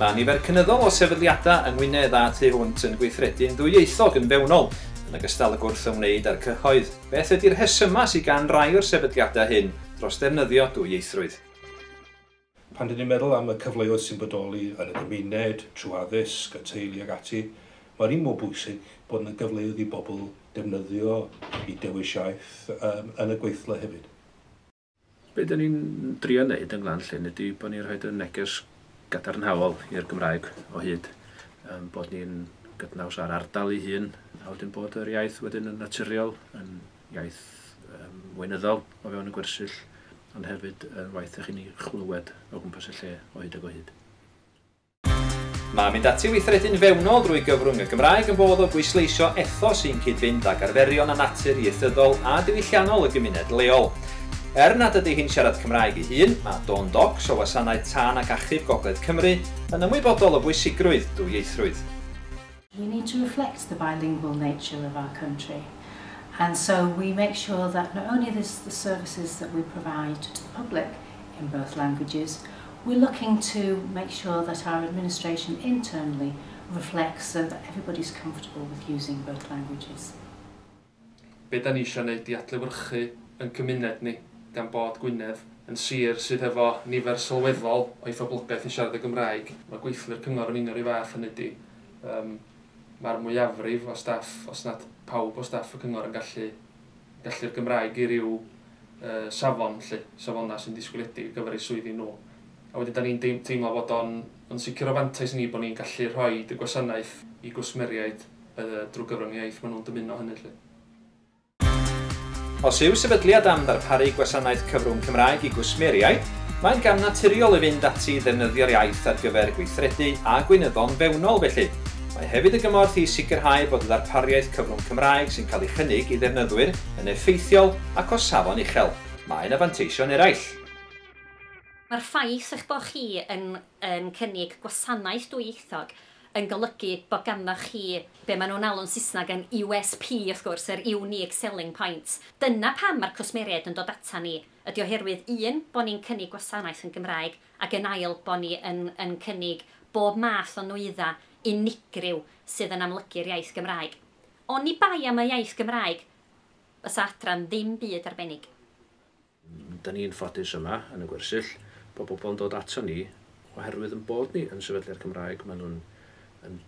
Mae nifer cynyddol o sefydliadau yng Ngwynedd a tu hwnt yn gweithredu'n ddwyieithog yn fewnol, yn ogystal y gwrth ymwneud â'r cyhoedd. Beth ydy'r rhesymau sydd gan rai o'r sefydliadau hyn dros defnyddio dwyieithrwydd? Pan dyn ni'n meddwl am y cyfleoedd sy'n bodoli yn y gymuned, trwy addysg, y teulu ag ati, mae'r un mor bwysig bod yna gyfleoedd i bobl defnyddio i dewis iaith yn y gweithle hefyd. Be dyn ni'n drio wneud yn Glanllyn ydy bod ni'n rhoi y neges gadarnhaol i'r Gymraeg o hyd. Bod ni'n gydnaws ar ardal ei hun, a wedyn bod yr iaith wedyn yn naturiol, yn iaith weinyddol o fewn y gwersyll, ond hefyd yn waith eich ni chlywed o gwmpas y lle o hyd ag o hyd. Mae mynd ati weithredu'n fewnol drwy gyfrwng y Gymraeg yn bod o bwysleisio ethos sy'n cydfynd ag arferion a natur ieithyddol a diwylliannol y gymuned leol. Nad ydy hi'n siarad Cymraeg ei hun, mae Dawn Docs o wasanaeth tân ac achub Gogledd Cymru yn ymwybodol o bwysigrwydd dwyieithrwydd. We need to reflect the bilingual nature of our country, and so we make sure that not only the services that we provide to the public in both languages, we're looking to make sure that our administration internally reflects so that everybody's comfortable with using both languages. Be da ni eisiau gwneud i adlewyrchu yn cymuned ni, gan bod Gwynedd yn sir sydd efo nifer sylweddol o'i phoblogaeth i siarad y Gymraeg. Mae gweithlu'r cyngor yn un o'r fath hynny ydy. Mae'r mwyafrif o staff, os nad pawb o staff y cyngor yn gallu'r Gymraeg i ryw safon, safona sy'n disgwyliedig ar gyfer eu swyddi nhw. A wedyn da ni'n teimlo bod o'n sicr o fantais ni bod ni'n gallu rhoi y gwasanaeth i gwsmeriaid drwy gyfrwng iaith maen nhw'n dymuno hynny. Os yw sefydliad am ddarparu gwasanaeth cyfrwng Cymraeg i gwsmeriaid, mae'n gam naturiol i fynd ati ddefnyddio'r iaith ar gyfer gweithredu a gweinyddon fewnol felly. Mae hefyd y gymorth i sicrhau bod y ddarpariaeth cyfrwng Cymraeg sy'n cael ei chynnig i ddefnyddwyr yn effeithiol ac o safon uchel. Mae'n fanteision eraill. Mae'r ffaith eich bod chi yn cynnig gwasanaeth dwyieithog yn golygu bod ganddoch chi be maen nhw'n alw'n Saesneg yn USP, wrth gwrs, yr Unique Selling Points. Dyna pam mae'r cwsmeriaid yn dod ata ni, ydy oherwydd un, bod ni'n cynnig gwasanaeth yn Gymraeg, ac yn ail, bod ni yn cynnig bob math o nwyddau unigryw sydd yn amlygu'r iaith Gymraeg. Ond ni bai am y iaith Gymraeg, fysa adran ddim byd arbennig. Da ni'n ffodus yma yn y gwersyll, bod bobl yn dod ato ni, oherwydd yn bod ni yn sefydliad Cymraeg, maen nhw'n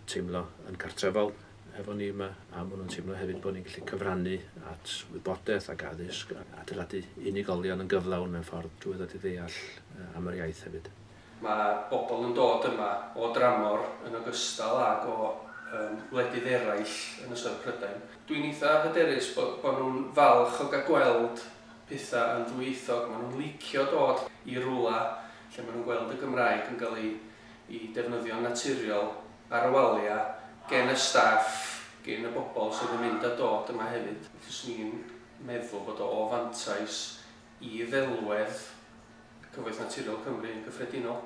teimlo yn cartrefol efo ni yma, a maen nhw'n teimlo hefyd bod ni'n gallu cyfrannu at wybodaeth ac addysg, a adeiladu unigolion yn gyflawn mewn ffordd drwy ddod i ddeall am yr iaith hefyd. Mae bobl yn dod yma o dramor yn ogystal ag o wledydd eraill yn ystod Prydain. Dwi'n eitha hyderus bod nhw'n falch o gael gweld pethau yn ddwyieithog. Maen nhw'n licio dod i rwla lle maen nhw'n gweld y Gymraeg yn cael ei defnyddio'n naturiol ar y walia gen y staff, gen y bobl sydd yn mynd a dod yma hefyd. Fyswn ni'n meddwl bod o fantais i ddelwedd Cyfoeth Naturiol Cymru yn gyffredinol.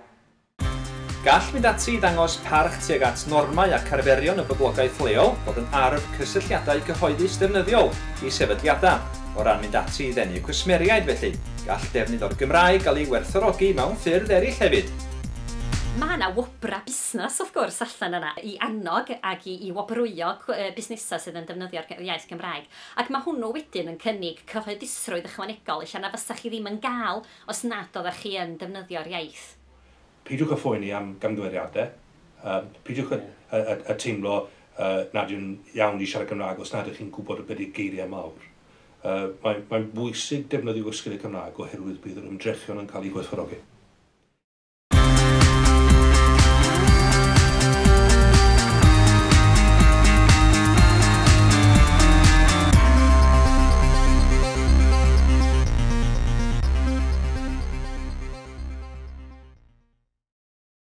Gall mynd ati i ddangos parch tuag at normau ac arferion y boblogaeth leol bod yn arf cysylltiadau cyhoeddus defnyddiol i sefydliadau, o ran mynd ati i ddenu cwsmeriaid felly. Gall defnydd o'r Gymraeg gael ei werthfawrogi mewn ffyrdd eraill hefyd. Mae yna wobra busnes, wrth gwrs, allan yna, i annog ac i wobrwyo busnesau sydd yn defnyddio'r iaith Gymraeg. Ac mae hwnnw wedyn yn cynnig cyhoeddusrwydd ychwanegol, lle na fysach chi ddim yn gael os nad oeddech chi yn defnyddio'r iaith. Peidiwch â phoeni am gamgymeriadau. Peidiwch â teimlo nad yw'n iawn i siarad Cymraeg os nad ydych chi'n gwybod beth ydy'r geiriau mawr. Mae'n bwysig defnyddio ysgrifau Cymraeg oherwydd bydd yr ymdrechion yn cael eu gwerthfawrogi.